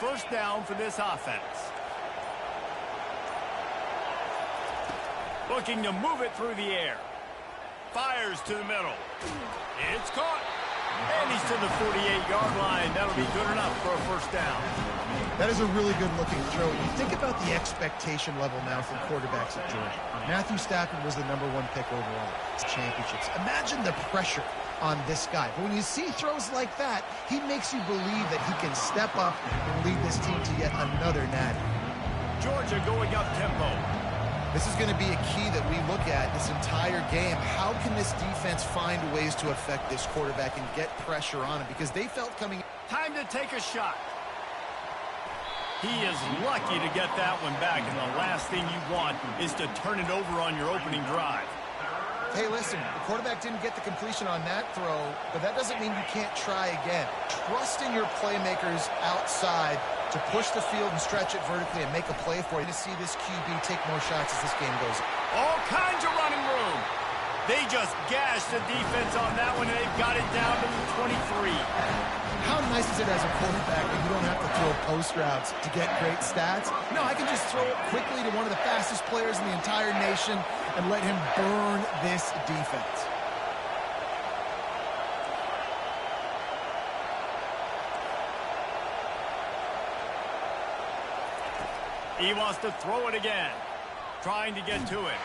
first down for this offense. Looking to move it through the air. Fires to the middle. It's caught. And he's to the 48-yard line. That'll be good enough for a first down. That is a really good-looking throw. You think about the expectation level now from quarterbacks at Georgia. Matthew Stafford was the #1 pick overall. Championships. Imagine the pressure on this guy. But when you see throws like that, he makes you believe that he can step up and lead this team to yet another natty. Georgia going up tempo. This is going to be a key that we look at this entire game. How can this defense find ways to affect this quarterback and get pressure on him? Because they felt coming... Time to take a shot. He is lucky to get that one back, and the last thing you want is to turn it over on your opening drive. Hey, listen, the quarterback didn't get the completion on that throw, but that doesn't mean you can't try again. Trust in your playmakers outside to push the field and stretch it vertically and make a play for you to see this QB take more shots as this game goes on. All kinds of running room. They just gashed the defense on that one, and they've got it down to the 23. How nice is it as a quarterback that you don't have to throw post routes to get great stats? No, I can just throw it quickly to one of the fastest players in the entire nation and let him burn this defense. He wants to throw it again. Trying to get to it.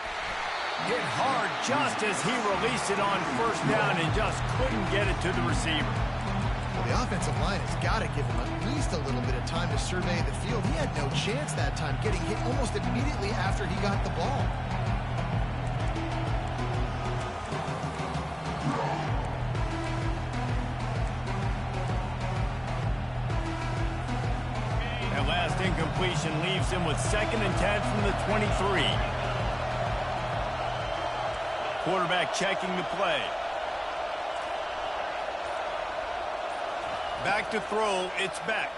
Hit hard just as he released it on first down and just couldn't get it to the receiver. Well, the offensive line has got to give him at least a little bit of time to survey the field. He had no chance that time, getting hit almost immediately after he got the ball. That last incompletion leaves him with 2nd and 10 from the 23. Quarterback checking the play. Back to throw, it's Beck.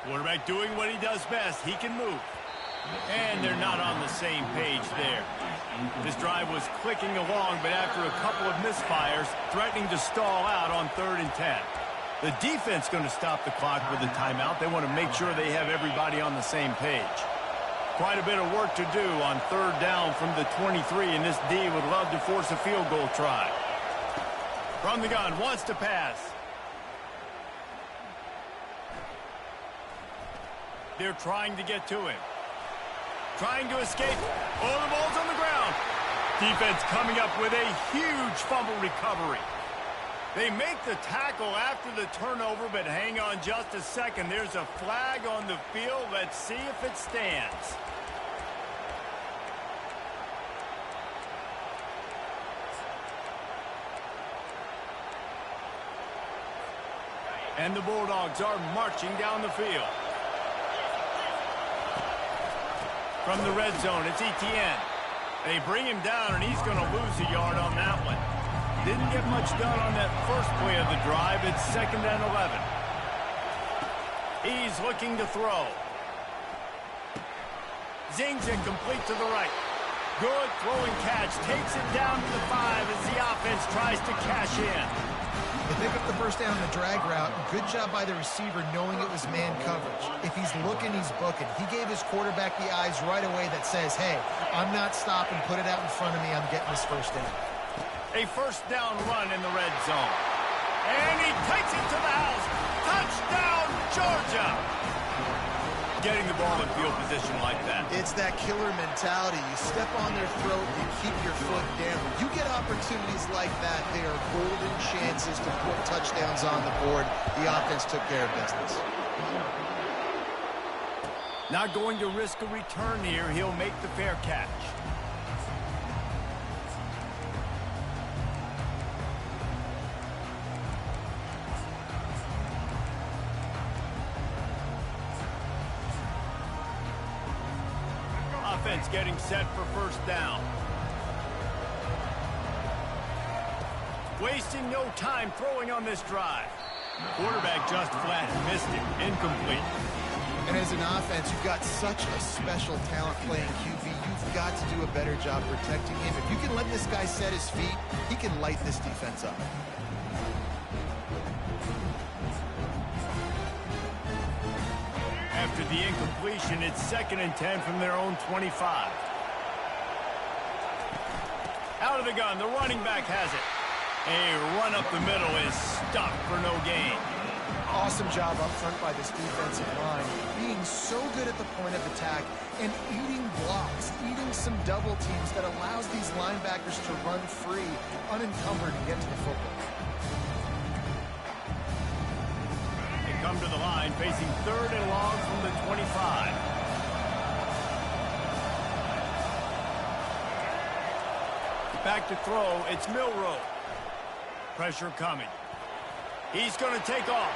Quarterback doing what he does best. He can move. And they're not on the same page there. This drive was clicking along, but after a couple of misfires, threatening to stall out on 3rd and 10. The defense going to stop the clock with a timeout. They want to make sure they have everybody on the same page. Quite a bit of work to do on 3rd down from the 23, and this D would love to force a field goal try. From the gun, wants to pass. They're trying to get to him. Trying to escape. Oh, the ball's on the ground. Defense coming up with a huge fumble recovery. They make the tackle after the turnover, but hang on just a second. There's a flag on the field. Let's see if it stands. And the Bulldogs are marching down the field. From the red zone, it's Etienne. They bring him down, and he's going to lose a yard on that one. Didn't get much done on that first play of the drive. It's 2nd and 11. He's looking to throw. Zings it complete to the right. Good throwing catch. Takes it down to the 5 as the offense tries to cash in. They pick up the first down on the drag route. Good job by the receiver knowing it was man coverage. If he's looking, he's booking. He gave his quarterback the eyes right away that says, hey, I'm not stopping. Put it out in front of me. I'm getting this first down. A first down run in the red zone. And he takes it to the house. Touchdown, Georgia. Getting the ball in field position like that. It's that killer mentality. You step on their throat, you keep your foot down. You get opportunities like that, they are golden chances to put touchdowns on the board. The offense took care of business. Not going to risk a return here. He'll make the fair catch. Offense getting set for first down. Wasting no time throwing on this drive. Quarterback just flat missed it. Incomplete. And as an offense, you've got such a special talent playing QB. You've got to do a better job protecting him. If you can let this guy set his feet, he can light this defense up. After the incompletion, it's 2nd and 10 from their own 25. Out of the gun, the running back has it. A run up the middle is stopped for no gain. Awesome job up front by this defensive line, being so good at the point of attack and eating blocks, eating some double teams that allows these linebackers to run free, unencumbered, and get to the football. They come to the line facing 3rd and long from the 25. Back to throw, it's Milroe. Pressure coming. He's going to take off.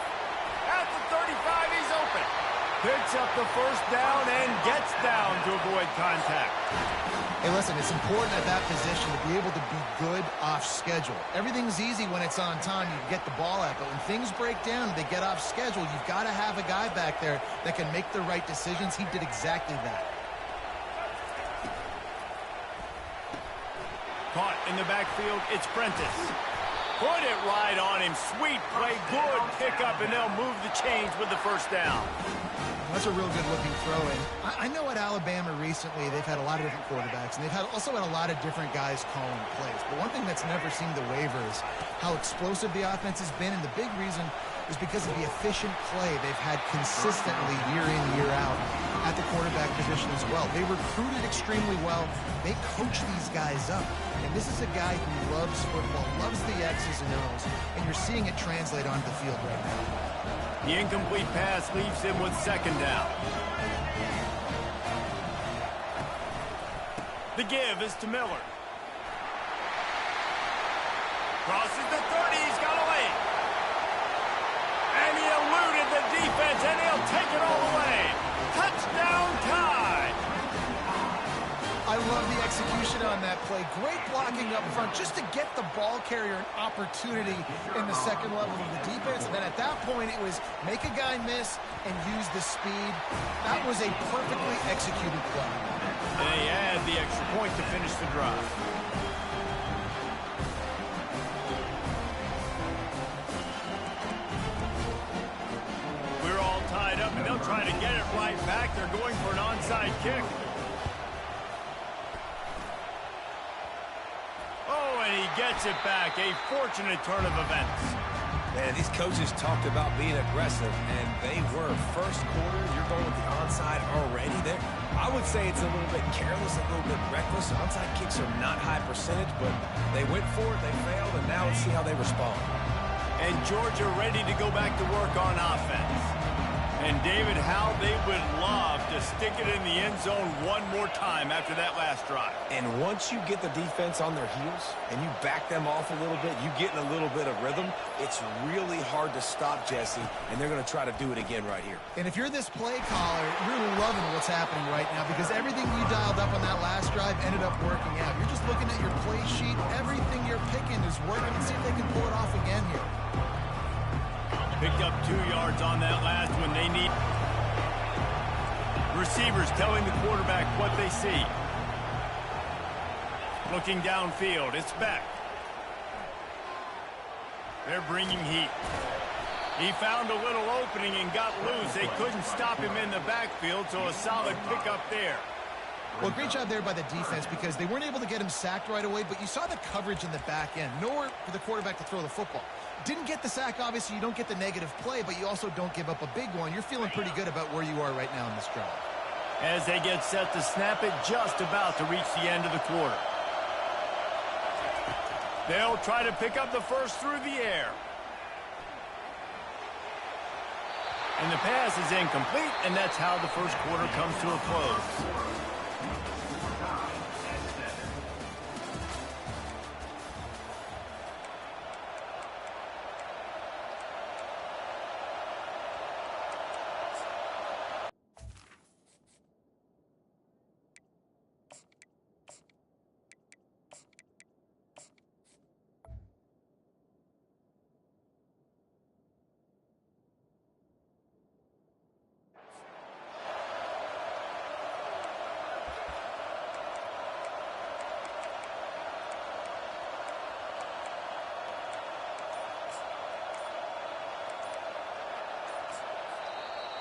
At the 35, he's open. Picks up the 1st down and gets down to avoid contact. Hey, listen, it's important at that position to be able to be good off schedule. Everything's easy when it's on time. You get the ball out, but when things break down, they get off schedule. You've got to have a guy back there that can make the right decisions. He did exactly that. Caught in the backfield, it's Prentice. Put it right on him. Sweet play, good pickup, and they'll move the chains with the 1st down. That's a real good-looking throw-in. I know at Alabama recently they've had a lot of different quarterbacks, and they've also had a lot of different guys calling plays. But one thing that's never seemed to waver is how explosive the offense has been, and the big reason is because of the efficient play they've had consistently year in, year out at the quarterback position as well. They recruited extremely well. They coach these guys up. And this is a guy who loves football, loves the X's and O's, and you're seeing it translate onto the field right now. The incomplete pass leaves him with 2nd down. The give is to Miller. Crosses the 30, he's got away. And he eluded the defense, and he'll take it all away. Touchdown Tide! I love the execution on that play. Great blocking up front just to get the ball carrier an opportunity in the 2nd level of the defense. And then at that point, it was make a guy miss and use the speed. That was a perfectly executed play. And they add the extra point to finish the drive. We're all tied up, and they'll try to get it right back. They're going for an onside kick. And he gets it back. A fortunate turn of events. Man, these coaches talked about being aggressive, and they were. 1st quarter, you're going with the onside already there. I would say it's a little bit careless, a little bit reckless. Onside kicks are not high percentage, but they went for it, they failed, and now let's see how they respond. And Georgia ready to go back to work on offense. And David, how they would love to stick it in the end zone one more time after that last drive. And once you get the defense on their heels and you back them off a little bit, you get in a little bit of rhythm, it's really hard to stop Jesse, and they're going to try to do it again right here. And if you're this play caller, you're loving what's happening right now because everything you dialed up on that last drive ended up working out. You're just looking at your play sheet. Everything you're picking is working, and see if they can pull it off again here. Picked up 2 yards on that last one. They need receivers telling the quarterback what they see. Looking downfield, it's Beck. They're bringing heat. He found a little opening and got loose. They couldn't stop him in the backfield, so a solid pickup there. Well, great job there by the defense because they weren't able to get him sacked right away, but you saw the coverage in the back end. Nowhere for the quarterback to throw the football. Didn't get the sack, obviously. You don't get the negative play, but you also don't give up a big one. You're feeling pretty good about where you are right now in this drive. As they get set to snap it, just about to reach the end of the quarter. They'll try to pick up the 1st through the air. And the pass is incomplete, and that's how the 1st quarter comes to a close.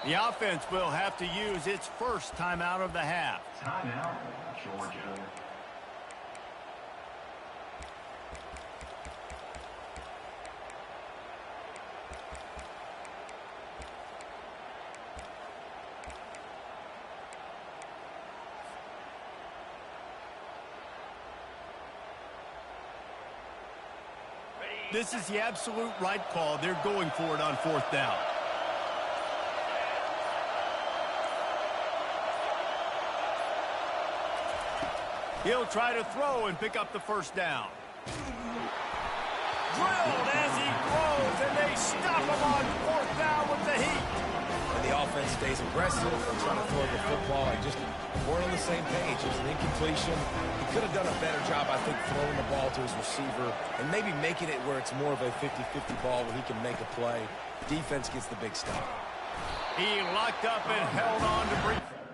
The offense will have to use its first timeout of the half. Timeout, Georgia. This is the absolute right call. They're going for it on fourth down. He'll try to throw and pick up the first down. Drilled as he throws, and they stop him on fourth down with the heat. And the offense stays aggressive. They're trying to throw the football and just weren't on the same page. It was an incompletion. He could have done a better job, I think, throwing the ball to his receiver and maybe making it where it's more of a 50-50 ball where he can make a play. Defense gets the big stop. He locked up and held on to breathe.